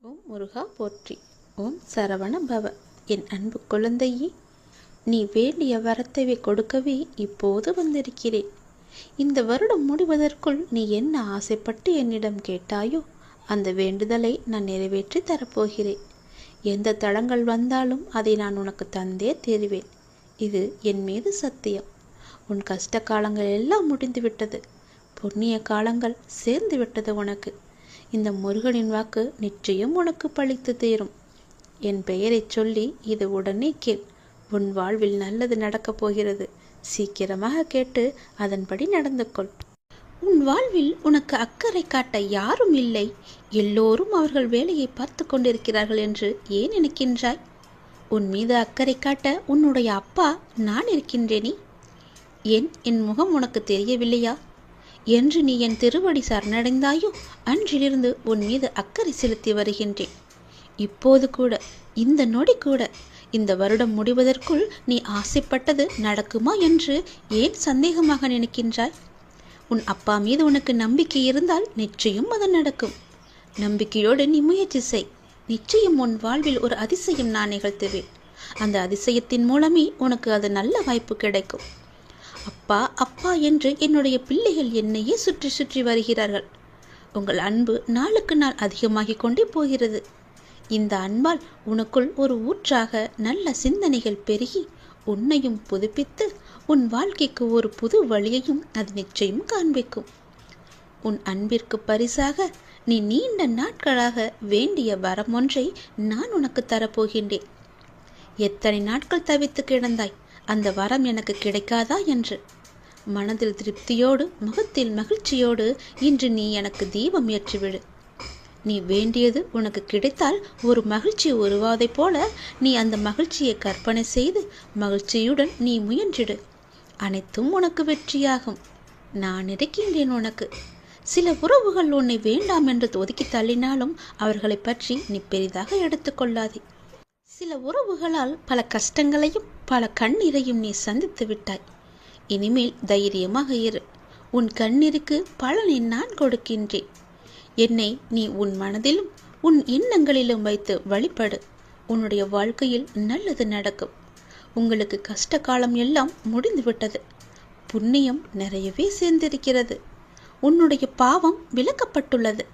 ஓம் முருகா போற்றி. ஓம் சரவண பவ. என் அன்பு குழந்தையே, நீ வேண்டிய வரத்தை கொடுக்கவே இப்போது வந்திருக்கிறேன். இந்த வருடம் முடிவதற்குள் நீ என்ன ஆசைப்பட்டு என்னிடம் கேட்டாயோ அந்த வேண்டுதலை நான் நிறைவேற்றி தரப்போகிறேன். எந்த தடங்கள் வந்தாலும் அதை நான் உனக்கு தந்தே தீருவேன். இது என் மீது சத்தியம். உன் கஷ்ட காலங்கள் எல்லாம் முடிந்துவிட்டது. புண்ணிய காலங்கள் சேர்ந்து விட்டது உனக்கு. இந்த முருகனின் வாக்கு நிச்சயம் உனக்கு பழித்து தீரும். என் பெயரை சொல்லி இது உடனே கேள். உன் வாழ்வில் நல்லது நடக்கப் போகிறது. சீக்கிரமாக கேட்டு அதன்படி நடந்து கொள். உன் வாழ்வில் உனக்கு அக்கறை காட்ட யாரும் இல்லை. எல்லோரும் அவர்கள் வேலையை பார்த்து கொண்டிருக்கிறார்கள் என்று ஏன் நினைக்கின்றாய்? உன் மீது அக்கறை காட்ட உன்னுடைய அப்பா நான் இருக்கின்றேனே. ஏன் என் முகம் உனக்கு தெரியவில்லையா? என்று நீ என் திருவடி சரணடைந்தாயோ அன்றிலிருந்து உன் மீது அக்கறை செலுத்தி வருகின்றேன். இப்போது கூட, இந்த நொடி கூட, இந்த வருடம் முடிவதற்குள் நீ ஆசைப்பட்டது நடக்குமா என்று ஏன் சந்தேகமாக நினைக்கின்றாய்? உன் அப்பா மீது உனக்கு நம்பிக்கை இருந்தால் நிச்சயம் அது நடக்கும். நம்பிக்கையோடு நீ முயற்சி செய். நிச்சயம் உன் வாழ்வில் ஒரு அதிசயம் நான் நிகழ்த்துவேன். அந்த அதிசயத்தின் மூலமே உனக்கு அது நல்ல வாய்ப்பு கிடைக்கும். அப்பா அப்பா என்று என்னுடைய பிள்ளைகள் என்னையே சுற்றி சுற்றி வருகிறார்கள். உங்கள் அன்பு நாளுக்கு நாள் அதிகமாகிக் கொண்டே போகிறது. இந்த அன்பால் உனக்குள் ஒரு ஊற்றாக நல்ல சிந்தனைகள் பெருகி உன்னையும் புதுப்பித்து உன் வாழ்க்கைக்கு ஒரு புது வழியையும் அது நிச்சயம் காண்பிக்கும். உன் அன்பிற்கு பரிசாக நீ நீண்ட நாட்களாக வேண்டிய வரம் ஒன்றை நான் உனக்கு தரப்போகின்றேன். எத்தனை நாட்கள் தவித்து கிடந்தாய், அந்த வரம் எனக்கு கிடைக்காதா என்று. மனதில் திருப்தியோடு முகத்தில் மகிழ்ச்சியோடு இன்று நீ எனக்கு தீபம் ஏற்றிவிடு. நீ வேண்டியது உனக்கு கிடைத்தால் ஒரு மகிழ்ச்சி உருவாவதைப் போல நீ அந்த மகிழ்ச்சியை கற்பனை செய்து மகிழ்ச்சியுடன் நீ முயன்றிடு. அனைத்தும் உனக்கு வெற்றியாகும். நான் இருக்கின்றேன் உனக்கு. சில உறவுகள் உன்னை வேண்டாம் என்று ஒதுக்கி தள்ளினாலும் அவர்களை பற்றி நீ பெரிதாக எடுத்துக்கொள்ளாதே. சில உறவுகளால் பல கஷ்டங்களையும் பல கண்ணீரையும் நீ சந்தித்து விட்டாய். இனிமேல் தைரியமாக இரு. உன் கண்ணீருக்கு பலனை நான் கொடுக்கின்றேன். என்னை நீ உன் மனதிலும் உன் எண்ணங்களிலும் வைத்து வழிபடு. உன்னுடைய வாழ்க்கையில் நல்லது நடக்கும். உங்களுக்கு கஷ்ட காலம் எல்லாம் முடிந்துவிட்டது. புண்ணியம் நிறையவே சேர்ந்திருக்கிறது. உன்னுடைய பாவம் விலக்கப்பட்டுள்ளது.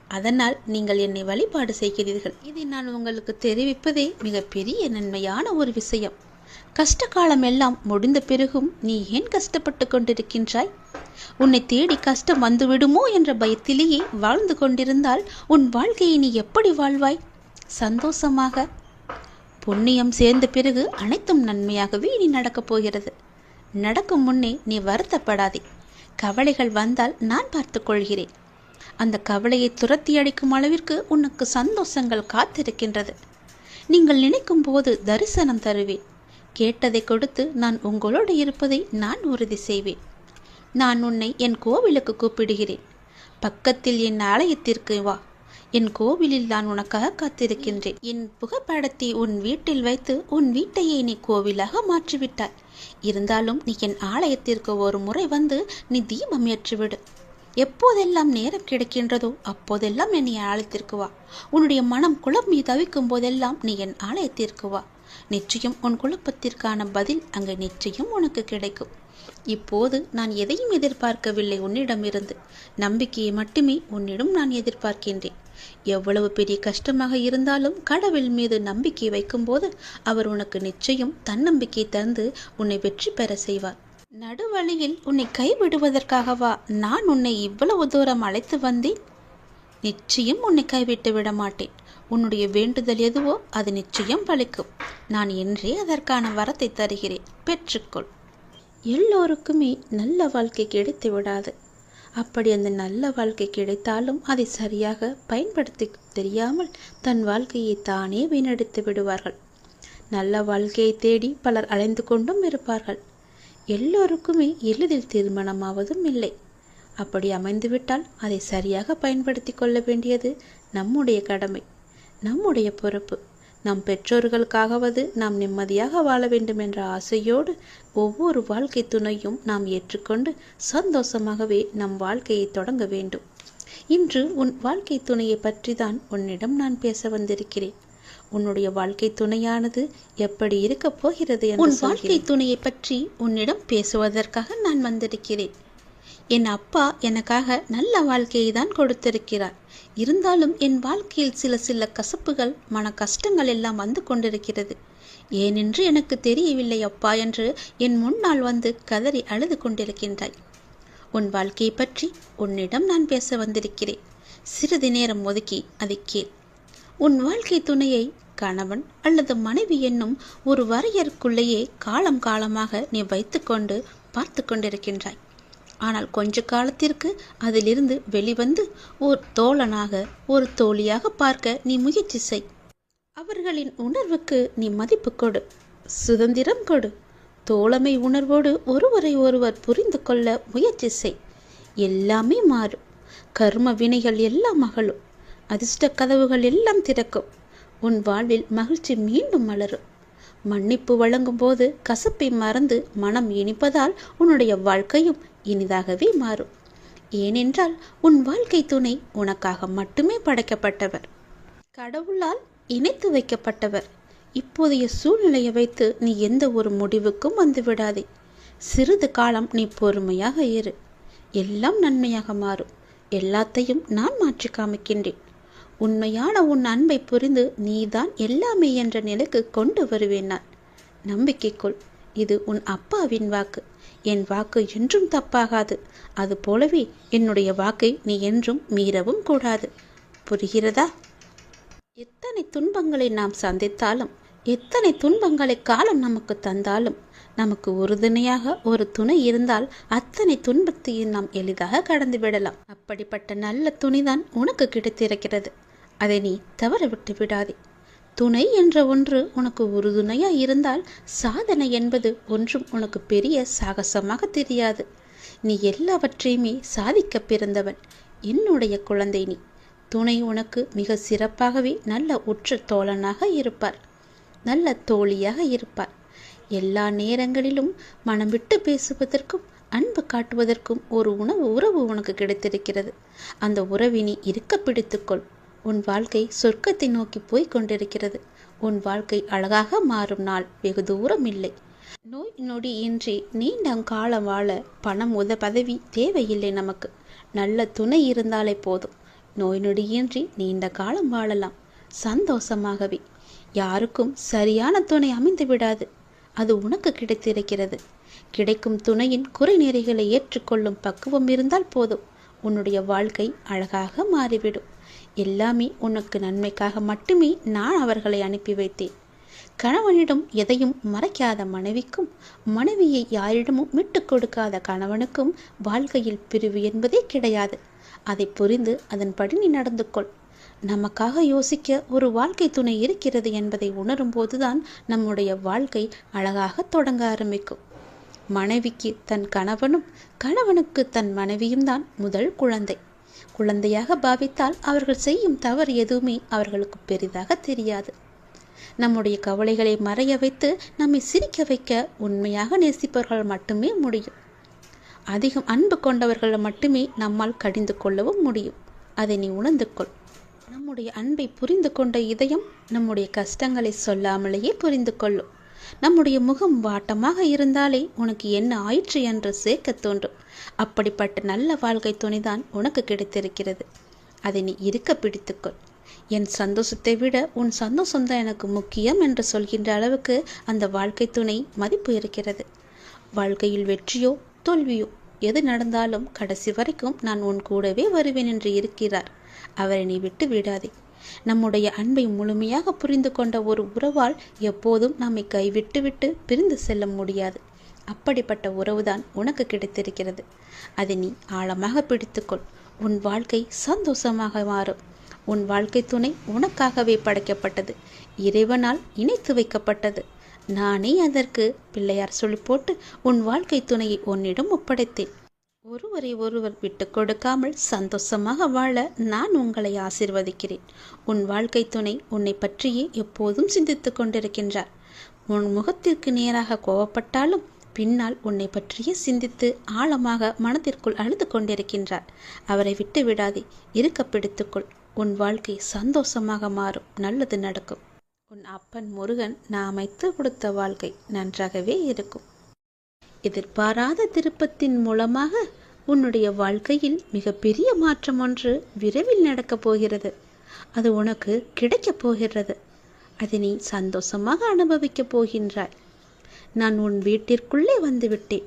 அதனால் நீங்கள் என்னை வழிபாடு செய்கிறீர்கள். இதை நான் உங்களுக்கு தெரிவிப்பதே மிகப்பெரிய நன்மையான ஒரு விஷயம். கஷ்ட காலம் எல்லாம் முடிந்த பிறகும் நீ ஏன் கஷ்டப்பட்டு கொண்டிருக்கின்றாய்? உன்னை தேடி கஷ்டம் வந்துவிடுமோ என்ற பயத்திலேயே வாழ்ந்து கொண்டிருந்தால் உன் வாழ்க்கையை நீ எப்படி வாழ்வாய்? சந்தோஷமாக. புண்ணியம் சேர்ந்த பிறகு அனைத்தும் நன்மையாகவே நீ நடக்கப் போகிறது. நடக்கும் முன்னே நீ வருத்தப்படாதே. கவலைகள் வந்தால் நான் பார்த்துக் கொள்கிறேன். அந்த கவலையை துரத்தி அடிக்கும் அளவிற்கு உனக்கு சந்தோஷங்கள் காத்திருக்கின்றது. நீங்கள் நினைக்கும் போது தரிசனம் தருவேன். கேட்டதை கொடுத்து நான் உங்களோடு இருப்பதை நான் உறுதி செய்வேன். நான் உன்னை என் கோவிலுக்கு கூப்பிடுகிறேன். பக்கத்தில் என் ஆலயத்திற்கு வா. என் கோவிலில் நான் உனக்காக காத்திருக்கின்றேன். என் புகைப்படத்தை உன் வீட்டில் வைத்து உன் வீட்டையே நீ கோவிலாக மாற்றிவிட்டாய். இருந்தாலும் நீ என் ஆலயத்திற்கு ஒரு முறை வந்து நீ தீபம் ஏற்றிவிடு. எப்போதெல்லாம் நேரம் கிடைக்கின்றதோ அப்போதெல்லாம் என்னை ஆலயத்திற்கு வா. உன்னுடைய மனம் குழம்பி தவிக்கும் போதெல்லாம் நீ என் ஆலயத்திற்கு வா. நிச்சயம் உன் குழப்பத்திற்கான பதில் அங்கே நிச்சயம் உனக்கு கிடைக்கும். இப்போது நான் எதையும் எதிர்பார்க்கவில்லை உன்னிடமிருந்து. நம்பிக்கையை மட்டுமே உன்னிடம் நான் எதிர்பார்க்கின்றேன். எவ்வளவு பெரிய கஷ்டமாக இருந்தாலும் கடவுள் மீது நம்பிக்கை வைக்கும்போது அவர் உனக்கு நிச்சயம் தன்னம்பிக்கை தந்து உன்னை வெற்றி பெற செய்வார். நடுவழியில் உன்னை கைவிடுவதற்காகவா நான் உன்னை இவ்வளவு தூரம் அழைத்து வந்தேன்? நிச்சயம் உன்னை கைவிட்டு விட மாட்டேன். உன்னுடைய வேண்டுதல் எதுவோ அது நிச்சயம் பலிக்கும். நான் என்றே அதற்கான வரத்தை தருகிறேன். பெற்றுக்கொள். எல்லோருக்குமே நல்ல வாழ்க்கை கிடைத்து விடாது. அப்படி அந்த நல்ல வாழ்க்கை கிடைத்தாலும் அதை சரியாக பயன்படுத்தி தெரியாமல் தன் வாழ்க்கையை தானே வீணடித்து விடுவார்கள். நல்ல வாழ்க்கையை தேடி பலர் அலைந்து கொண்டும் இருப்பார்கள். எல்லோருக்குமே எளிதில் திருமணமாவதும் இல்லை. அப்படி அமைந்துவிட்டால் அதை சரியாக பயன்படுத்தி கொள்ள வேண்டியது நம்முடைய கடமை, நம்முடைய பொறுப்பு. நம் பெற்றோர்களுக்காகவது நாம் நிம்மதியாக வாழ வேண்டும் என்ற ஆசையோடு ஒவ்வொரு வாழ்க்கை துணையும் நாம் ஏற்றுக்கொண்டு சந்தோஷமாகவே நம் வாழ்க்கையை தொடங்க வேண்டும். இன்று உன் வாழ்க்கை துணையை பற்றி தான் உன்னிடம் நான் பேச வந்திருக்கிறேன். உன்னுடைய வாழ்க்கை துணையானது எப்படி இருக்கப் போகிறது என்று உன் வாழ்க்கை துணையை பற்றி உன்னிடம் பேசுவதற்காக நான் வந்திருக்கிறேன். என் அப்பா எனக்காக நல்ல வாழ்க்கையை தான் கொடுத்திருக்கிறார். இருந்தாலும் என் வாழ்க்கையில் சில கசப்புகள், மன கஷ்டங்கள் எல்லாம் வந்து கொண்டிருக்கிறது. ஏனென்று எனக்கு தெரியவில்லை அப்பா என்று என் முன்னால் வந்து கதறி அழுது கொண்டிருக்கின்றாய். உன் வாழ்க்கையை பற்றி உன்னிடம் நான் பேச வந்திருக்கிறேன். சிறிது நேரம் ஒதுக்கி அதை கேள். உன் வாழ்க்கை துணையை கணவன் அல்லது மனைவி என்னும் ஒரு வரையறுக்குள்ளேயே காலம் காலமாக நீ வைத்துக்கொண்டு பார்த்து கொண்டிருக்கின்றாய். ஆனால் கொஞ்ச காலத்திற்கு அதிலிருந்து வெளிவந்து ஒரு தோழனாக, ஒரு தோழியாக பார்க்க நீ முயற்சி செய். அவர்களின் உணர்வுக்கு நீ மதிப்பு கொடு, சுதந்திரம் கொடு. தோழமை உணர்வோடு ஒருவரை ஒருவர் புரிந்து கொள்ள முயற்சி செய். எல்லாமே மாறும். கர்ம வினைகள் எல்லாம் அகலும். அதிர்ஷ்ட கதவுகள் எல்லாம் திறக்கும். உன் வாழ்வில் மகிழ்ச்சி மீண்டும் மலரும். மன்னிப்பு வழங்கும் போது கசப்பை மறந்து மனம் இனிப்பதால் உன்னுடைய வாழ்க்கையும் இனிதாகவே மாறும். ஏனென்றால் உன் வாழ்க்கை துணை உனக்காக மட்டுமே படைக்கப்பட்டவர், கடவுளால் இணைத்து வைக்கப்பட்டவர். இப்போதைய சூழ்நிலையை வைத்து நீ எந்த ஒரு முடிவுக்கும் வந்து விடாதே. சிறிது காலம் நீ பொறுமையாக இரு. எல்லாம் நன்மையாக மாறும். எல்லாத்தையும் நான் மாற்றி காமிக்கின்றேன். உண்மையான உன் அன்பை புரிந்து நீதான் எல்லாமே என்ற நிலைக்கு கொண்டு வருவேன் நான். நம்பிக்கைக்குள். இது உன் அப்பாவின் வாக்கு. என் வாக்கு என்றும் தப்பாகாது. அது போலவே என்னுடைய வாக்கை நீ என்றும் மீறவும் கூடாது. புரிகிறதா? எத்தனை துன்பங்களை நாம் சந்தித்தாலும், எத்தனை துன்பங்களை காலம் நமக்கு தந்தாலும், நமக்கு உறுதுணையாக ஒரு துணை இருந்தால் அத்தனை துன்பத்தையும் நாம் எளிதாக கடந்து விடலாம். அப்படிப்பட்ட நல்ல துணிதான் உனக்கு கிடைத்திருக்கிறது. அதை நீ தவற விட்டு விடாதே. துணை என்ற ஒன்று உனக்கு உறுதுணையாக இருந்தால் சாதனை என்பது ஒன்றும் உனக்கு பெரிய சாகசமாக தெரியாது. நீ எல்லாவற்றையுமே சாதிக்க பிறந்தவன். என்னுடைய குழந்தை நீ. துணை உனக்கு மிக சிறப்பாகவே நல்ல உற்ற தோழனாக இருப்பார், நல்ல தோழியாக இருப்பார். எல்லா நேரங்களிலும் மனம் விட்டு பேசுவதற்கும் அன்பு காட்டுவதற்கும் ஒரு உறவு உனக்கு கிடைத்திருக்கிறது. அந்த உறவினை இருக்க பிடித்துக்கொள். உன் வாழ்க்கை சொர்க்கத்தை நோக்கி போய் கொண்டிருக்கிறது. உன் வாழ்க்கை அழகாக மாறும் நாள் வெகு தூரம் இல்லை. நோய் நொடி இன்றி நீண்ட காலம் வாழ பணம் பதவி தேவையில்லை நமக்கு. நல்ல துணை இருந்தாலே போதும். நோய் நொடியின்றி நீண்ட காலம் வாழலாம் சந்தோஷமாகவே. யாருக்கும் சரியான துணை அமைந்து விடாது. அது உனக்கு கிடைத்திருக்கிறது. கிடைக்கும் துணையின் குறை நிறைகளை ஏற்றுக்கொள்ளும் பக்குவம் இருந்தால் போதும். உன்னுடைய வாழ்க்கை அழகாக மாறிவிடும். எல்லாமே உனக்கு நன்மைக்காக மட்டுமே நான் அவர்களை அனுப்பி வைத்தேன். கணவனிடம் எதையும் மறைக்காத மனைவிக்கும், மனைவியை யாரிடமும் விட்டு கொடுக்காத கணவனுக்கும் வாழ்க்கையில் பிரிவு என்பதே கிடையாது. அதை புரிந்து அதன்படி நீ நடந்து கொள். நமக்காக யோசிக்க ஒரு வாழ்க்கை துணை இருக்கிறது என்பதை உணரும் போதுதான் நம்முடைய வாழ்க்கை அழகாக தொடங்க ஆரம்பிக்கும். மனைவிக்கு தன் கணவனும், கணவனுக்கு தன் மனைவியும் தான் முதல் குழந்தை. குழந்தையாக பாவித்தால் அவர்கள் செய்யும் தவறு எதுவுமே அவர்களுக்கு பெரிதாக தெரியாது. நம்முடைய கவலைகளை மறைய வைத்து நம்மை சிரிக்க வைக்க உண்மையாக நேசிப்பவர்கள் மட்டுமே முடியும். அதிகம் அன்பு கொண்டவர்கள் மட்டுமே நம்மால் கடிந்து கொள்ளவும் முடியும். அதை நீ உணர்ந்து கொள். நம்முடைய அன்பை புரிந்து கொண்ட இதயம் நம்முடைய கஷ்டங்களை சொல்லாமலேயே புரிந்து கொள்ளும். நம்முடைய முகம் வாட்டமாக இருந்தாலே உனக்கு என்ன ஆயிற்று என்று சேர்க்க தோன்றும். அப்படிப்பட்ட நல்ல வாழ்க்கை துணைதான் உனக்கு கிடைத்திருக்கிறது. அதை நீ இருக்க பிடித்துக்கொள். என் சந்தோஷத்தை விட உன் சந்தோஷம்தான் எனக்கு முக்கியம் என்று சொல்கின்ற அளவுக்கு அந்த வாழ்க்கை துணை மதிப்பு இருக்கிறது. வாழ்க்கையில் வெற்றியோ தோல்வியோ எது நடந்தாலும் கடைசி வரைக்கும் நான் உன் கூடவே வருவேன் என்று இருக்கிறார். அவரை நீ விட்டு விடாதே. நம்முடைய அன்பை முழுமையாக புரிந்து கொண்ட ஒரு உறவால் எப்போதும் நம்மை கைவிட்டு பிரிந்து செல்ல முடியாது. அப்படிப்பட்ட உறவுதான் உனக்கு கிடைத்திருக்கிறது. அதை நீ ஆழமாக பிடித்துக்கொள். உன் வாழ்க்கை சந்தோஷமாக மாறும். உன் வாழ்க்கை துணை உனக்காகவே படைக்கப்பட்டது. இறைவனால் இணைத்து வைக்கப்பட்டது. நானே அதற்கு பிள்ளையார் சொல்லி போட்டு உன் வாழ்க்கை துணையை உன்னிடம் ஒப்படைத்தேன். ஒருவரை ஒருவர் விட்டு கொடுக்காமல் சந்தோஷமாக வாழ நான் உங்களை ஆசீர்வதிக்கிறேன். உன் வாழ்க்கை துணை உன்னை பற்றியே எப்போதும் சிந்தித்து கொண்டிருக்கின்றார். உன் முகத்திற்கு நேராக கோவப்பட்டாலும் பின்னால் உன்னை பற்றியே சிந்தித்து ஆழமாக மனதிற்குள் அழுது கொண்டிருக்கின்றார். அவரை விட்டு விடாதே, இருக்க பிடித்துக்கொள். உன் வாழ்க்கை சந்தோஷமாக மாறும், நல்லது நடக்கும். உன் அப்பன் முருகன் நான் அமைத்து கொடுத்த வாழ்க்கை நன்றாகவே இருக்கும். எதிர்பாராத திருப்பத்தின் மூலமாக உன்னுடைய வாழ்க்கையில் மிகப்பெரிய மாற்றம் ஒன்று விரைவில் நடக்கப் போகிறது. அது உனக்கு கிடைக்கப் போகிறது. அதை நீ சந்தோஷமாக அனுபவிக்கப் போகின்றாய். நான் உன் வீட்டிற்குள்ளே வந்துவிட்டேன்.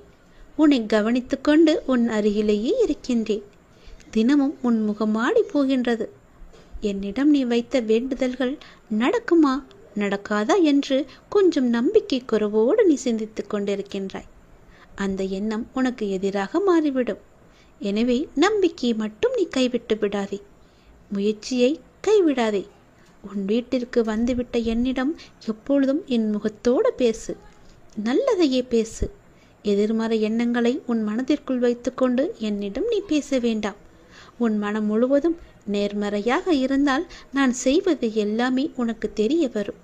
உன்னை கவனித்து கொண்டு உன் அருகிலேயே இருக்கின்றேன். தினமும் உன் முகமாடி போகின்றது. என்னிடம் நீ வைத்த வேண்டுதல்கள் நடக்குமா நடக்காதா என்று கொஞ்சம் நம்பிக்கை குறைவோடு நீ சிந்தித்து கொண்டிருக்கின்றாய். அந்த எண்ணம் உனக்கு எதிராக மாறிவிடும். எனவே நம்பிக்கையை மட்டும் நீ கைவிட்டு விடாதே, முயற்சியை கைவிடாதே. உன் வீட்டிற்கு வந்துவிட்ட என்னிடம் எப்பொழுதும் என் முகத்தோடு பேசு, நல்லதையே பேசு. எதிர்மறை எண்ணங்களை உன் மனதிற்குள் வைத்துக்கொண்டு என்னிடம் நீ பேச வேண்டாம். உன் மனம் முழுவதும் நேர்மறையாக இருந்தால் நான் செய்வது எல்லாமே உனக்கு தெரிய வரும்.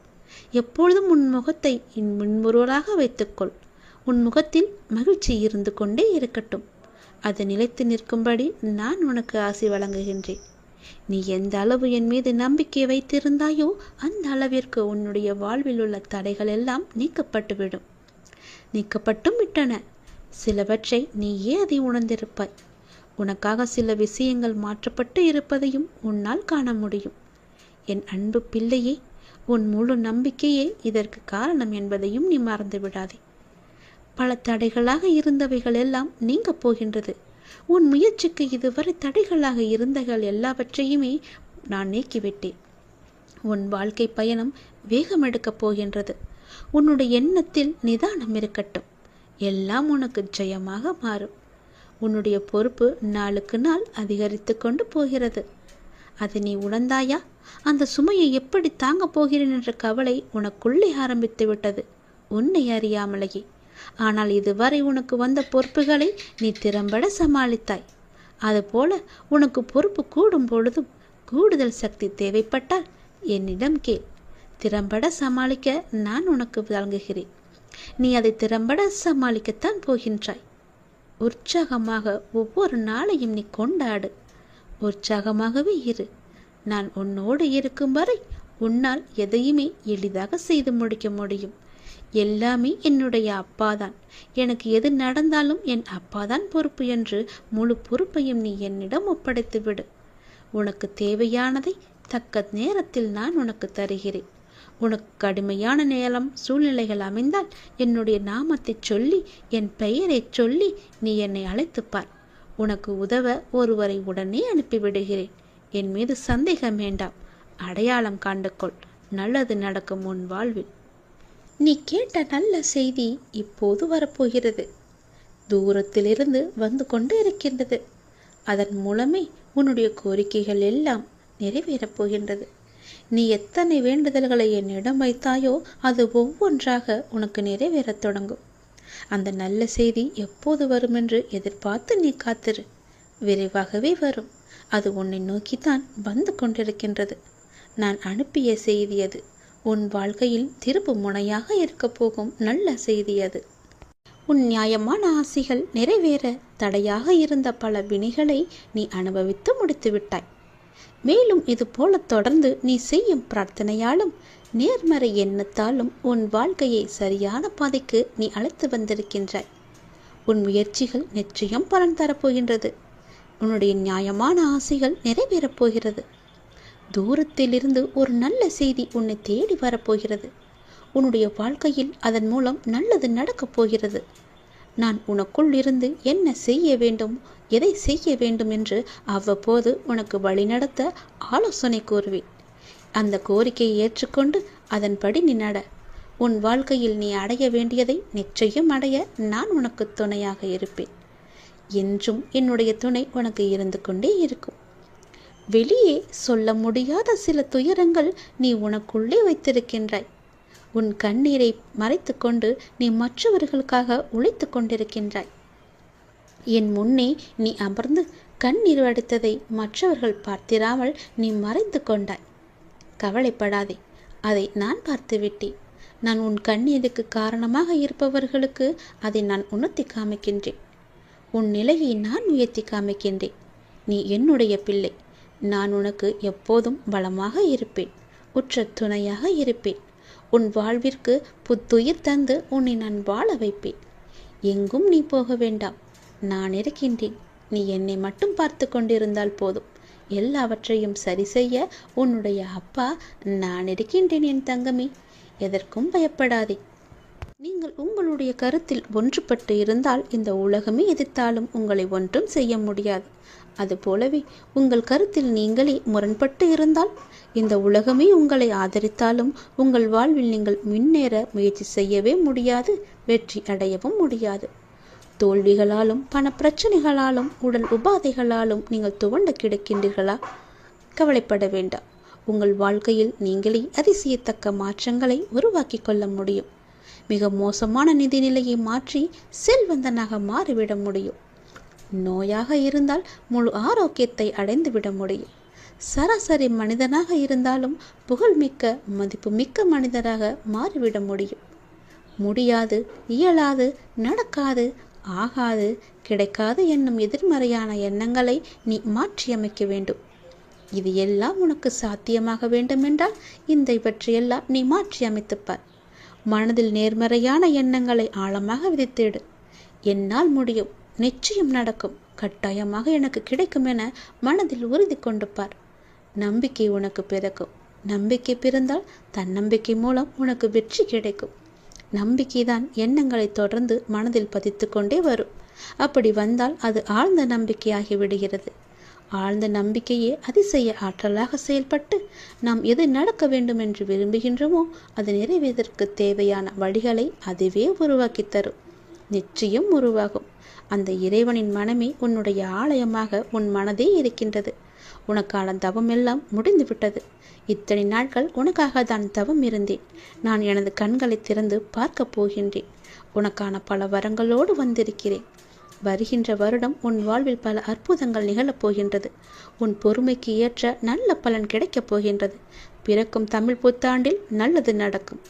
எப்பொழுதும் உன் முகத்தை என் முன்முறுவலாக வைத்துக்கொள். உன் முகத்தில் மகிழ்ச்சி இருந்து கொண்டே இருக்கட்டும். அது நிலைத்து நிற்கும்படி நான் உனக்கு ஆசி வழங்குகின்றேன். நீ எந்த அளவு என் மீது நம்பிக்கை வைத்திருந்தாயோ அந்த அளவிற்கு உன்னுடைய வாழ்வில் உள்ள தடைகள் எல்லாம் நீக்கப்பட்டுவிடும். நீக்கப்பட்டும் விட்டன. சிலவற்றை நீயே அதை உணர்ந்திருப்பாய். உனக்காக சில விஷயங்கள் மாற்றப்பட்டு இருப்பதையும் உன்னால் காண முடியும். என் அன்பு பிள்ளையே, உன் முழு நம்பிக்கையே இதற்கு காரணம் என்பதையும் நீ மறந்து விடாதே. பல தடைகளாக இருந்தவைகள் எல்லாம் நீங்க போகின்றது. உன் முயற்சிக்கு இதுவரை தடைகளாக இருந்தகள் எல்லாவற்றையுமே நான் நீக்கிவிட்டேன். உன் வாழ்க்கை பயணம் வேகம் எடுக்கப் போகின்றது. உன்னுடைய எண்ணத்தில் நிதானம் இருக்கட்டும். எல்லாம் உனக்கு ஜெயமாக மாறும். உன்னுடைய பொறுப்பு நாளுக்கு நாள் அதிகரித்து கொண்டு போகிறது. அதை நீ உணர்ந்தாயா? அந்த சுமையை எப்படி தாங்கப் போகிறேன் என்ற கவலை உனக்குள்ளே ஆரம்பித்து விட்டது, உன்னை அறியாமலேயே. ஆனால் இதுவரை உனக்கு வந்த பொறுப்புகளை நீ திறம்பட சமாளித்தாய். அதுபோல உனக்கு பொறுப்பு கூடும் பொழுதும் கூடுதல் சக்தி தேவைப்பட்டால் என்னிடம் கேள். திறம்பட சமாளிக்க நான் உனக்கு வழங்குகிறேன். நீ அதை திறம்பட சமாளிக்கத்தான் போகின்றாய். உற்சாகமாக ஒவ்வொரு நாளையும் நீ கொண்டாடு. உற்சாகமாகவே இரு. நான் உன்னோடு இருக்கும் வரை உன்னால் எதையுமே எளிதாக செய்து முடிக்க முடியும். எல்லாமே என்னுடைய அப்பாதான். எனக்கு எது நடந்தாலும் என் அப்பாதான் பொறுப்பு என்று முழு பொறுப்பையும் நீ என்னிடம் ஒப்படைத்து விடு. உனக்கு தேவையானதை தக்க நேரத்தில் நான் உனக்கு தருகிறேன். உனக்கு கடுமையான நேரம் சூழ்நிலைகள் அமைந்தால் என்னுடைய நாமத்தை சொல்லி, என் பெயரை சொல்லி நீ என்னை அழைத்துப்பார். உனக்கு உதவ ஒருவரை உடனே அனுப்பிவிடுகிறேன். என் மீது சந்தேகம் வேண்டாம். அடையாளம் காண்டுகொள். நல்லது நடக்கும் உன் வாழ்வில். நீ கேட்ட நல்ல செய்தி இப்போது வரப்போகிறது. தூரத்திலிருந்து வந்து கொண்டு இருக்கின்றது. அதன் மூலமே உன்னுடைய கோரிக்கைகள் எல்லாம் நிறைவேறப் போகின்றது. நீ எத்தனை வேண்டுதல்களை என்னிடம் வைத்தாயோ அது ஒவ்வொன்றாக உனக்கு நிறைவேறத் தொடங்கும். அந்த நல்ல செய்தி எப்போது வரும் என்று எதிர்பார்த்து நீ காத்திரு. விரைவாகவே வரும். அது உன்னை நோக்கித்தான் வந்து கொண்டிருக்கின்றது. நான் அனுப்பிய செய்தி அது. உன் வாழ்க்கையில் திருப்பு முனையாக இருக்கப் போகும் நல்ல செய்தி அது. உன் நியாயமான ஆசைகள் நிறைவேற தடையாக இருந்த பல வினைகளை நீ அனுபவித்து முடித்து விட்டாய். மேலும் இது போல தொடர்ந்து நீ செய்யும் பிரார்த்தனையாலும் நேர்மறை எண்ணத்தாலும் உன் வாழ்க்கையை சரியான பாதைக்கு நீ அழைத்து வந்திருக்கின்றாய். உன் முயற்சிகள் நிச்சயம் பலன் தரப்போகின்றது. உன்னுடைய நியாயமான ஆசைகள் நிறைவேறப் போகிறது. தூரத்திலிருந்து ஒரு நல்ல செய்தி உன்னை தேடி வரப்போகிறது. உன்னுடைய வாழ்க்கையில் அதன் மூலம் நல்லது நடக்கப் போகிறது. நான் உனக்குள் இருந்து என்ன செய்ய வேண்டும், எதை செய்ய வேண்டும் என்று அவ்வப்போது உனக்கு வழிநடத்த ஆலோசனை கூறுவேன். அந்த கோரிக்கையை ஏற்றுக்கொண்டு அதன்படி நீ நட. உன் வாழ்க்கையில் நீ அடைய வேண்டியதை நிச்சயம் அடைய நான் உனக்கு துணையாக இருப்பேன். என்றும் என்னுடைய துணை உனக்கு இருந்து கொண்டே இருக்கும். வெளியே சொல்ல முடியாத சில துயரங்கள் நீ உனக்குள்ளே வைத்திருக்கின்றாய். உன் கண்ணீரை மறைத்து கொண்டு நீ மற்றவர்களுக்காக உழைத்து கொண்டிருக்கின்றாய். என் முன்னே நீ அமர்ந்து கண்ணீர் வடித்ததை மற்றவர்கள் பார்த்திராமல் நீ மறைந்து கொண்டாய். கவலைப்படாதே, அதை நான் பார்த்து விட்டேன். நான் உன் கண்ணீருக்கு காரணமாக இருப்பவர்களுக்கு அதை நான் உணர்த்தி காமிக்கின்றேன். உன் நிலையை நான் உயர்த்தி காமிக்கின்றேன். நீ என்னுடைய பிள்ளை. நான் உனக்கு எப்போதும் பலமாக இருப்பேன், உற்ற துணையாக இருப்பேன். உன் வாழ்விற்கு புத்துயிர் தந்து உன்னை நான் வாழ வைப்பேன். எங்கும் நீ போக வேண்டாம், நான் இருக்கின்றேன். நீ என்னை மட்டும் பார்த்து கொண்டிருந்தால் போதும். எல்லாவற்றையும் சரி செய்ய உன்னுடைய அப்பா நான் இருக்கின்றேன் என் தங்கமே. எதற்கும் பயப்படாதே. நீங்கள் உங்களுடைய கருத்தில் ஒன்றுபட்டு இருந்தால் இந்த உலகமே எதிர்த்தாலும் உங்களை ஒன்றும் செய்ய முடியாது. அதுபோலவே உங்கள் கருத்தில் நீங்களே முரண்பட்டு இருந்தால் இந்த உலகமே உங்களை ஆதரித்தாலும் உங்கள் வாழ்வில் நீங்கள் முன்னேற முயற்சி செய்யவே முடியாது, வெற்றி அடையவும் முடியாது. தோல்விகளாலும் பண பிரச்சனைகளாலும் உடல் உபாதைகளாலும் நீங்கள் துவண்டு கிடக்கின்றீர்களா? கவலைப்பட வேண்டாம். உங்கள் வாழ்க்கையில் நீங்களே அதிசயத்தக்க மாற்றங்களை உருவாக்கி கொள்ள முடியும். மிக மோசமான நிதிநிலையை மாற்றி செல்வந்தனாக மாறிவிட முடியும். நோயாக இருந்தால் முழு ஆரோக்கியத்தை அடைந்துவிட முடியும். சராசரி மனிதனாக இருந்தாலும் புகழ்மிக்க மதிப்புமிக்க மனிதராக மாறிவிட முடியும். முடியாது, இயலாது, நடக்காது, ஆகாது, கிடைக்காது என்னும் எதிர்மறையான எண்ணங்களை நீ மாற்றியமைக்க வேண்டும். இது எல்லாம் உனக்கு சாத்தியமாக வேண்டுமென்றால் இவற்றையெல்லாம் நீ மாற்றி அமைத்துப்பார். மனதில் நேர்மறையான எண்ணங்களை ஆழமாக விதித்திடு. என்னால் முடியும், நிச்சயம் நடக்கும், கட்டாயமாக எனக்கு கிடைக்கும் என மனதில் உறுதி கொண்டு பார். நம்பிக்கை உனக்கு பிறக்கும். நம்பிக்கை பிறந்தால் தன்னம்பிக்கை மூலம் உனக்கு வெற்றி கிடைக்கும். நம்பிக்கைதான் எண்ணங்களை தொடர்ந்து மனதில் பதித்து கொண்டே வரும். அப்படி வந்தால் அது ஆழ்ந்த நம்பிக்கையாகி விடுகிறது. ஆழ்ந்த நம்பிக்கையே அதிசய ஆற்றலாக செயல்பட்டு நாம் எது நடக்க வேண்டும் என்று விரும்புகின்றோமோ அது நிறைவேறதற்கு தேவையான வழிகளை அதுவே உருவாக்கி தரும். நிச்சயம் உருவாகும். அந்த இறைவனின் மனமே உன்னுடைய ஆலயமாக உன் மனதே இருக்கின்றது. உனக்கான தவம் எல்லாம் முடிந்துவிட்டது. இத்தனை நாட்கள் உனக்காக தான் தவம் இருந்தேன். நான் எனது கண்களை திறந்து பார்க்கப் போகின்றேன். உனக்கான பல வரங்களோடு வந்திருக்கிறேன். வருகின்ற வருடம் உன் வாழ்வில் பல அற்புதங்கள் நிகழப் போகின்றது. உன் பொறுமைக்கு ஏற்ற நல்ல பலன் கிடைக்கப் போகின்றது. பிறக்கும் தமிழ் புத்தாண்டில் நல்லது நடக்கும்.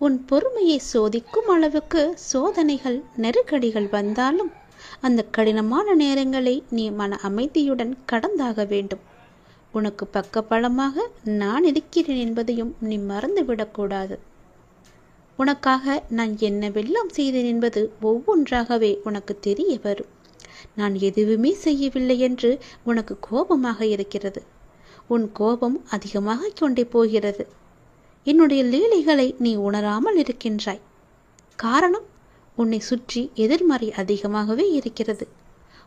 உன் பொறுமையை சோதிக்கும் அளவுக்கு சோதனைகள், நெருக்கடிகள் வந்தாலும் அந்த கடினமான நேரங்களை நீ மன அமைதியுடன் கடந்தாக வேண்டும். உனக்கு பக்கபலமாக நான் இருக்கிறேன் என்பதையும் நீ மறந்துவிடக்கூடாது. உனக்காக நான் என்னவெல்லாம் செய்தேன் என்பது ஒவ்வொன்றாகவே உனக்கு தெரிய வரும். நான் எதுவுமே செய்யவில்லை என்று உனக்கு கோபமாக இருக்கிறது. உன் கோபம் அதிகமாக கொண்டே போகிறது. என்னுடைய லீலைகளை நீ உணராமல் இருக்கின்றாய். காரணம், உன்னை சுற்றி எதிர்மறை அதிகமாகவே இருக்கிறது.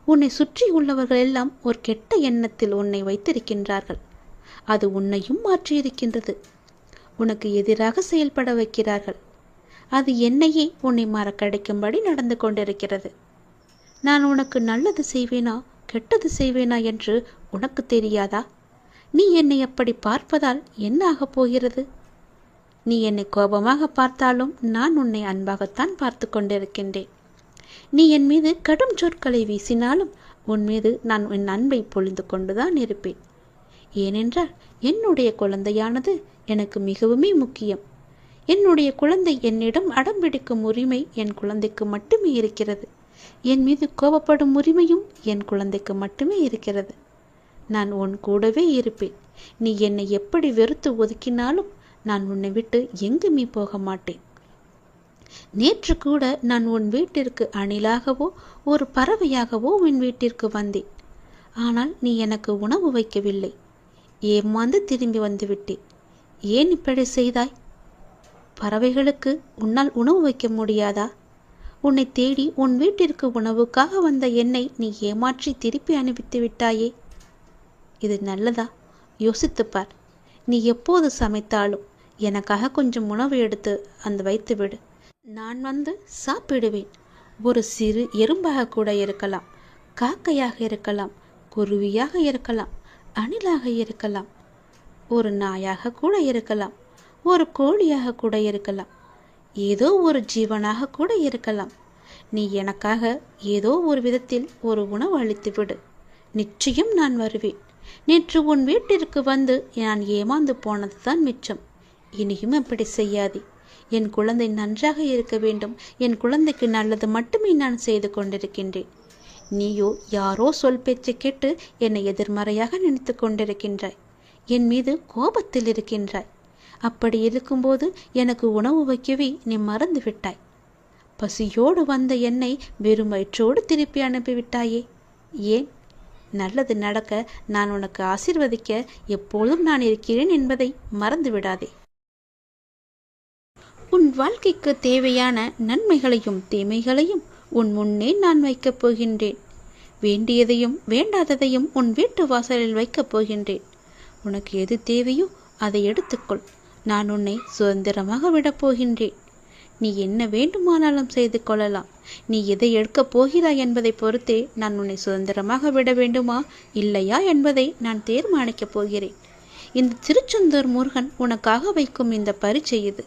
உன்னை சுற்றி உள்ளவர்கள் எல்லாம் ஒரு கெட்ட எண்ணத்தில் உன்னை வைத்திருக்கின்றார்கள். அது உன்னையும் மாற்றியிருக்கின்றது. உனக்கு எதிராக செயல்பட வைக்கிறார்கள். அது என்னையே உன்னை மறக்கடிக்கும்படி நடந்து கொண்டிருக்கிறது. நான் உனக்கு நல்லது செய்வேனா கெட்டது செய்வேனா என்று உனக்கு தெரியாதா? நீ என்னை அப்படி பார்ப்பதால் என்ன ஆகப் போகிறது? நீ என்னை கோபமாக பார்த்தாலும் நான் உன்னை அன்பாகத்தான் பார்த்து கொண்டிருக்கின்றேன். நீ என் மீது கடும் சொற்களை வீசினாலும் உன் மீது நான் என் அன்பை பொழிந்து கொண்டுதான் இருப்பேன். ஏனென்றால் என்னுடைய குழந்தையானது எனக்கு மிகவுமே முக்கியம். என்னுடைய குழந்தை என்னிடம் அடம்பிடிக்கும் உரிமை என் குழந்தைக்கு மட்டுமே இருக்கிறது. என் மீது கோபப்படும் உரிமையும் என் குழந்தைக்கு மட்டுமே இருக்கிறது. நான் உன் கூடவே இருப்பேன். நீ என்னை எப்படி வெறுத்து ஒதுக்கினாலும் நான் உன்னை விட்டு எங்குமே போக மாட்டேன். நேற்று கூட நான் உன் வீட்டிற்கு அணிலாகவோ ஒரு பறவையாகவோ உன் வீட்டிற்கு வந்தேன். ஆனால் நீ எனக்கு உணவு வைக்கவில்லை. ஏமாந்து திரும்பி வந்து விட்டேன். ஏன் இப்படி செய்தாய்? பறவைகளுக்கு உன்னால் உணவு வைக்க முடியாதா? உன்னை தேடி உன் வீட்டிற்கு உணவுக்காக வந்த என்னை நீ ஏமாற்றி திருப்பி அனுப்பித்து விட்டாயே. இது நல்லதா? யோசித்துப்பார். நீ எப்போது சமைத்தாலும் எனக்காக கொஞ்சம் உணவு எடுத்து வைத்துவிடு. நான் வந்து சாப்பிடுவேன். ஒரு சிறு எறும்பாக கூட இருக்கலாம், காக்கையாக இருக்கலாம், குருவியாக இருக்கலாம், அணிலாக இருக்கலாம், ஒரு நாயாக கூட இருக்கலாம், ஒரு கோழியாக கூட இருக்கலாம், ஏதோ ஒரு ஜீவனாக கூட இருக்கலாம். நீ எனக்காக ஏதோ ஒரு விதத்தில் ஒரு உணவு அளித்து விடு. நிச்சயம் நான் வருவேன். நேற்று உன் வீட்டிற்கு வந்து நான் ஏமாந்து போனது தான் மிச்சம். இனியும் அப்படி செய்யாதே. என் குழந்தை நன்றாக இருக்க வேண்டும். என் குழந்தைக்கு நல்லது மட்டுமே நான் செய்து கொண்டிருக்கின்றேன். நீயோ யாரோ சொல் பேச்சு கேட்டு என்னை எதிர்மறையாக நினைத்து கொண்டிருக்கின்றாய். என் மீது கோபத்தில் இருக்கின்றாய். அப்படி இருக்கும்போது எனக்கு உணவு வைக்கவே நீ மறந்து விட்டாய். பசியோடு வந்த என்னை வெறும் வயிற்றோடு திருப்பி அனுப்பிவிட்டாயே. ஏன்? நல்லது நடக்க நான் உனக்கு ஆசீர்வதிக்க எப்பொழுதும் நான் இருக்கிறேன் என்பதை மறந்து விடாதே. உன் வாழ்க்கைக்கு தேவையான நன்மைகளையும் தீமைகளையும் உன் முன்னே நான் வைக்கப் போகின்றேன். வேண்டியதையும் வேண்டாததையும் உன் வீட்டு வாசலில் வைக்கப் போகின்றேன். உனக்கு எது தேவையோ அதை எடுத்துக்கொள். நான் உன்னை சுதந்திரமாக விடப் போகின்றேன். நீ என்ன வேண்டுமானாலும் செய்து கொள்ளலாம். நீ எதை எடுக்கப் போகிறாய் என்பதை பொறுத்தே நான் உன்னை சுதந்திரமாக விட வேண்டுமா இல்லையா என்பதை நான் தீர்மானிக்கப் போகிறேன். இந்த திருச்செந்தூர் முருகன் உனக்காக வைக்கும் இந்த பரீட்சை இது.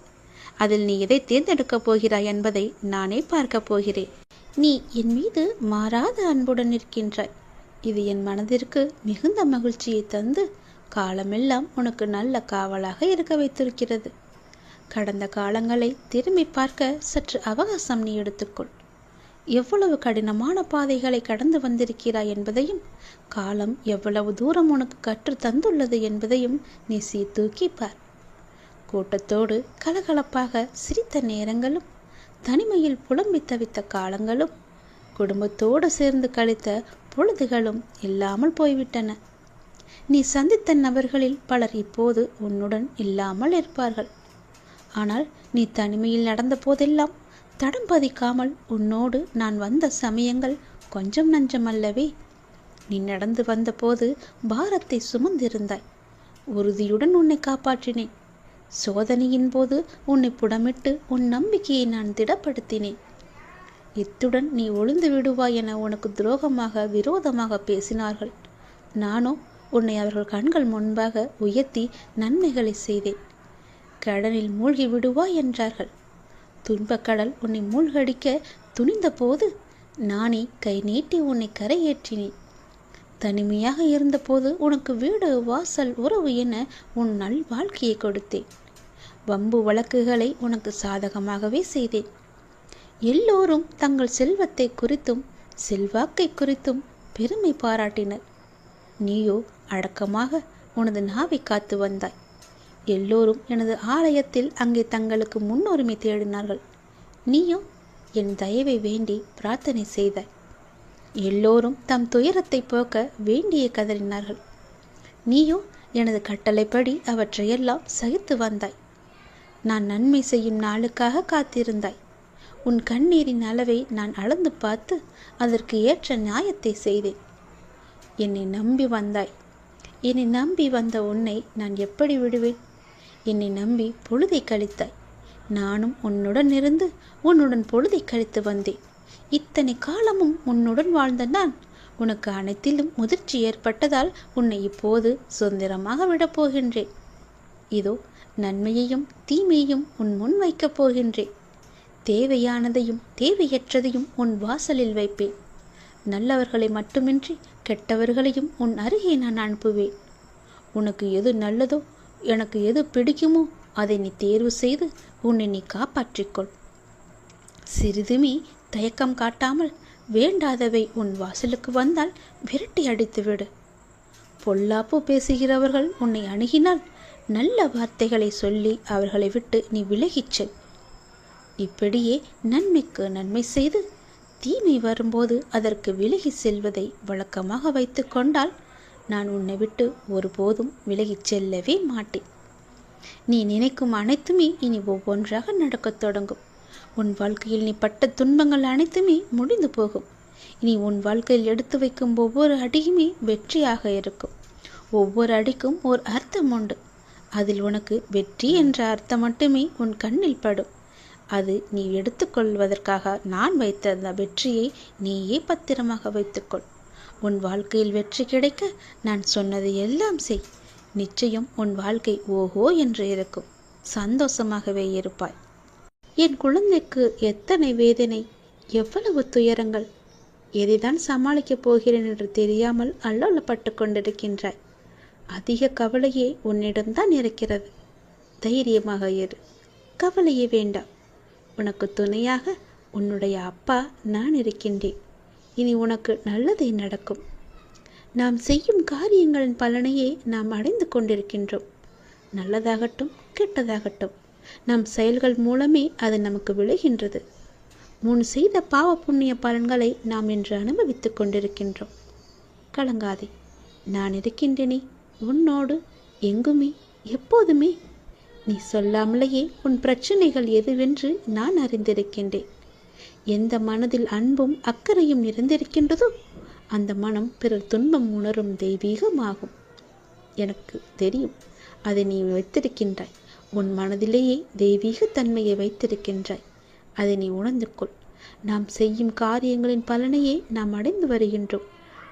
அதில் நீ எதை தேர்ந்தெடுக்கப் போகிறாய் என்பதை நானே பார்க்கப் போகிறேன். நீ என் மீது மாறாத அன்புடன் இருக்கின்றாய். இது என் மனதிற்கு மிகுந்த மகிழ்ச்சியை தந்து காலமெல்லாம் உனக்கு நல்ல காவலாக இருக்க வைத்திருக்கிறது. கடந்த காலங்களை திரும்பி பார்க்க சற்று அவகாசம் நீ எடுத்துக்கொள். எவ்வளவு கடினமான பாதைகளை கடந்து வந்திருக்கிறாய் என்பதையும் காலம் எவ்வளவு தூரம் உனக்கு கற்று தந்துள்ளது என்பதையும் நீ சீர்தூக்கி பார். கூட்டத்தோடு கலகலப்பாக சிரித்த நேரங்களும், தனிமையில் புலம்பி தவித்த காலங்களும், குடும்பத்தோடு சேர்ந்து கழித்த பொழுதுகளும் இல்லாமல் போய்விட்டன. நீ சந்தித்த நபர்களில் பலர் இப்போது உன்னுடன் இல்லாமல் இருப்பார்கள். ஆனால் நீ தனிமையில் நடந்த போதெல்லாம் தடம் பதிக்காமல் உன்னோடு நான் வந்த சமயங்கள் கொஞ்சம் நஞ்சமல்லவே. நீ நடந்து வந்தபோது பாரத்தை சுமந்திருந்தாய். உறுதியுடன் உன்னை காப்பாற்றினேன். சோதனையின் போது உன்னை புடமிட்டு உன் நம்பிக்கையை நான் திடப்படுத்தினேன். இத்துடன் நீ ஒளிந்து விடுவாய் என உனக்கு துரோகமாக விரோதமாக பேசினார்கள். நானோ உன்னை அவர்கள் கண்கள் முன்பாக உயர்த்தி நன்மைகளை செய்தேன். கடலில் மூழ்கி விடுவாய் என்றார்கள். துன்பக்கடல் உன்னை மூழ்கடிக்க துணிந்த போது நானே கை நீட்டி உன்னை கரையேற்றினேன். தனிமையாக இருந்தபோது உனக்கு வீடு வாசல் உறவு என உன் நல் வாழ்க்கையை கொடுத்தேன். வம்பு வழக்குகளை உனக்கு சாதகமாகவே செய்தேன். எல்லோரும் தங்கள் செல்வத்தை குறித்தும் செல்வாக்கை குறித்தும் பெருமை பாராட்டினர். நீயோ அடக்கமாக உனது நாவை காத்து வந்தாய். எல்லோரும் எனது ஆலயத்தில் அங்கே தங்களுக்கு முன்னுரிமை தேடினார்கள். நீயோ என் தயவை வேண்டி பிரார்த்தனை செய்தாய். எல்லோரும் தம் துயரத்தை போக்க வேண்டிய கதறினார்கள். நீயோ எனது கட்டளைப்படி அவற்றையெல்லாம் சகித்து வந்தாய். நான் நன்மை செய்யும் நாளுக்காக காத்திருந்தாய். உன் கண்ணீரின் அளவை நான் அளந்து பார்த்து அதற்கு ஏற்ற நியாயத்தை செய்தேன். என்னை நம்பி வந்தாய். என்னை நம்பி வந்த உன்னை நான் எப்படி விடுவேன்? என்னை நம்பி பொழுதை கழித்தாய். நானும் உன்னுடன் இருந்து உன்னுடன் பொழுதை கழித்து வந்தேன். இத்தனை காலமும் உன்னுடன் வாழ்ந்த நான் உனக்கு அனைத்திலும் முதிர்ச்சி ஏற்பட்டதால் உன்னை இப்போது சுதந்திரமாக விடப் போகின்றேன். இதோ நன்மையையும் தீமையையும் உன் முன் வைக்கப் போகின்றேன். தேவையானதையும் தேவையற்றதையும் உன் வாசலில் வைப்பேன். நல்லவர்களை மட்டுமின்றி கெட்டவர்களையும் உன் அருகே நான் அனுப்புவேன். உனக்கு எது நல்லதோ எனக்கு எது பிடிக்குமோ அதை நீ தேர்வு செய்து உன்னை நீ காப்பாற்றிக்கொள். சிறிதுமே தயக்கம் காட்டாமல் வேண்டாதவை உன் வாசலுக்கு வந்தால் விரட்டி அடித்துவிடு. பொல்லாப்பு பேசுகிறவர்கள் உன்னை அணுகினால் நல்ல வார்த்தைகளை சொல்லி அவர்களை விட்டு நீ விலகிச் செல். இப்படியே நன்மைக்கு நன்மை செய்து தீமை வரும்போது அதற்கு விலகி செல்வதை வழக்கமாக வைத்து கொண்டால் நான் உன்னை விட்டு ஒருபோதும் விலகிச் செல்லவே மாட்டேன். நீ நினைக்கும் அனைத்துமே இனி ஒவ்வொன்றாக நடக்கத் தொடங்கும். உன் வாழ்க்கையில் நீ பட்ட துன்பங்கள் அனைத்துமே முடிந்து போகும். இனி உன் வாழ்க்கையில் எடுத்து வைக்கும் ஒவ்வொரு அடியுமே வெற்றியாக இருக்கும். ஒவ்வொரு அடிக்கும் ஒரு அர்த்தம் உண்டு. அதில் உனக்கு வெற்றி என்ற அர்த்தம் மட்டுமே உன் கண்ணில் படும். அது நீ எடுத்துக்கொள்வதற்காக நான் வைத்த அந்த வெற்றியை நீயே பத்திரமாக வைத்துக்கொள். உன் வாழ்க்கையில் வெற்றி கிடைக்க நான் சொன்னது எல்லாம் செய். நிச்சயம் உன் வாழ்க்கை ஓஹோ என்று இருக்கும். சந்தோஷமாகவே இருப்பாய். என் குழந்தைக்கு எத்தனை வேதனை, எவ்வளவு துயரங்கள்! எதைதான் சமாளிக்கப் போகிறேன் என்று தெரியாமல் அல்லோலப்பட்டு கொண்டிருக்கின்றாய். அதிக கவலையே உன்னிடம்தான் இருக்கிறது. தைரியமாக இரு. கவலையே வேண்டாம். உனக்கு துணையாக உன்னுடைய அப்பா நான் இருக்கின்றேன். இனி உனக்கு நல்லதே நடக்கும். நாம் செய்யும் காரியங்களின் பலனையே நாம் அடைந்து கொண்டிருக்கின்றோம். நல்லதாகட்டும் கெட்டதாகட்டும் நம் செயல்கள் மூலமே அது நமக்கு விளைகின்றது. முன் செய்த பாவ புண்ணிய பலன்களை நாம் இன்று அனுபவித்துக் கொண்டிருக்கின்றோம். கலங்காதே, நான் இருக்கின்றேனே உன்னோடு, எங்குமே எப்போதுமே. நீ சொல்லாமலேயே உன் பிரச்சனைகள் எதுவென்று நான் அறிந்திருக்கின்றேன். எந்த மனதில் அன்பும் அக்கறையும் நிறைந்திருக்கின்றதோ அந்த மனம் பிறர் துன்பம் உணரும் தெய்வீகமாகும். எனக்கு தெரியும், அதை நீ வைத்திருக்கின்றாய். உன் மனதிலேயே தெய்வீக தன்மையை வைத்திருக்கின்றாய். அதை நீ உணர்ந்து கொள். நாம் செய்யும் காரியங்களின் பலனையே நாம் அடைந்து வருகின்றோம்.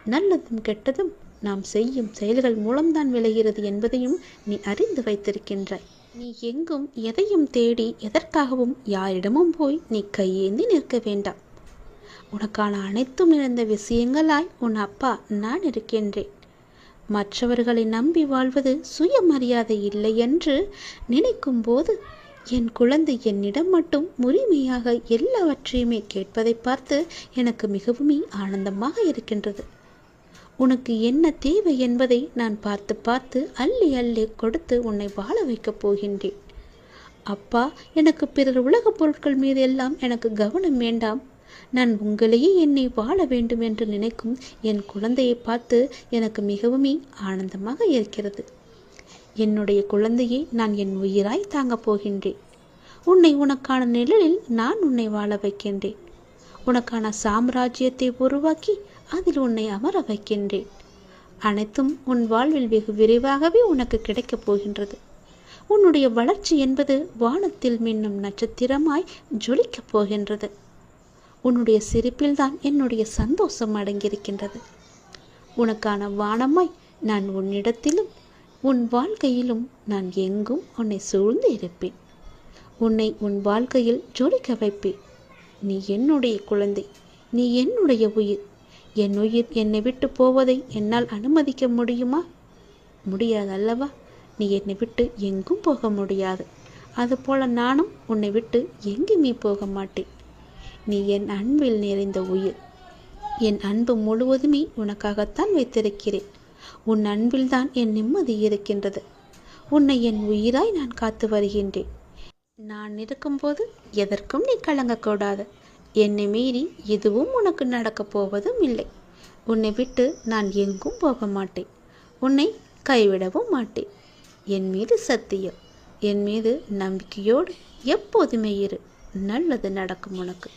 நல்லதும் கெட்டதும் நாம் செய்யும் செயல்கள் மூலம்தான் விளைகிறது என்பதையும் நீ அறிந்து வைத்திருக்கின்றாய். நீ எங்கும் எதையும் தேடி எதற்காகவும் யாரிடமும் போய் நீ கையேந்தி நிற்க வேண்டாம். உனக்கான அனைத்தும் நிறைந்த விஷயங்களாய் உன் அப்பா நான் இருக்கின்றேன். மற்றவர்களை நம்பி வாழ்வது சுயமரியாதை இல்லை என்று நினைக்கும் போது என் குழந்தை என்னிடம் மட்டும் உரிமையாக எல்லாவற்றையுமே கேட்பதை பார்த்து எனக்கு மிகவும் ஆனந்தமாக இருக்கின்றது. உனக்கு என்ன தேவை என்பதை நான் பார்த்து பார்த்து அள்ளி அள்ளி கொடுத்து உன்னை வாழ வைக்கப் போகின்றேன். அப்பா, எனக்கு பிறர் உலகப் பொருட்கள் மீது எல்லாம் எனக்கு கவனம் வேண்டாம். நான் உங்களையே என்னை வாழ வேண்டும் என்று நினைக்கும் என் குழந்தையை பார்த்து எனக்கு மிகவும் ஆனந்தமாக இருக்கிறது. என்னுடைய குழந்தையை நான் என் உயிராய் தாங்கப் போகின்றேன். உனக்கான நிழலில் நான் உன்னை வாழ வைக்கின்றேன். உனக்கான சாம்ராஜ்யத்தை உருவாக்கி அதில் உன்னை அமர வைக்கின்றேன். அனைத்தும் உன் வாழ்வில் வெகு விரைவாகவே உனக்கு கிடைக்கப் போகின்றது. உன்னுடைய வளர்ச்சி என்பது வானத்தில் மின்னும் நட்சத்திரமாய் ஜொலிக்கப் போகின்றது. உன்னுடைய சிரிப்பில்தான் என்னுடைய சந்தோஷம் அடங்கியிருக்கின்றது. உனக்கான வானமாய் நான் உன்னிடத்திலும் உன் வாழ்க்கையிலும் நான் எங்கும் உன்னை சூழ்ந்து இருப்பேன். உன்னை உன் வாழ்க்கையில் ஜொலிக்க வைப்பேன். நீ என்னுடைய குழந்தை, நீ என்னுடைய உயிர். என் உயிர் என்னை விட்டு போவதை என்னால் அனுமதிக்க முடியுமா? முடியாது அல்லவா? நீ என்னை விட்டு எங்கும் போக முடியாது. அதுபோல நானும் உன்னை விட்டு எங்குமே போக மாட்டேன். நீ என் அன்பில் நிறைந்த உயிர். என் அன்பு முழுவதுமே உனக்காகத்தான் வைத்திருக்கிறேன். உன் அன்பில்தான் என் நிம்மதி இருக்கின்றது. உன்னை என் உயிராய் நான் காத்து வருகின்றேன். நான் இருக்கும்போது எதற்கும் நீ கலங்கக்கூடாது. என்னை மீறி எதுவும் உனக்கு நடக்கப் போவதும் இல்லை. உன்னை விட்டு நான் எங்கும் போக மாட்டேன். உன்னை கைவிடவும் மாட்டேன். என் மீது சத்தியம். என் மீது நம்பிக்கையோடு எப்போதுமே இரு. நல்லது நடக்கும் உனக்கு.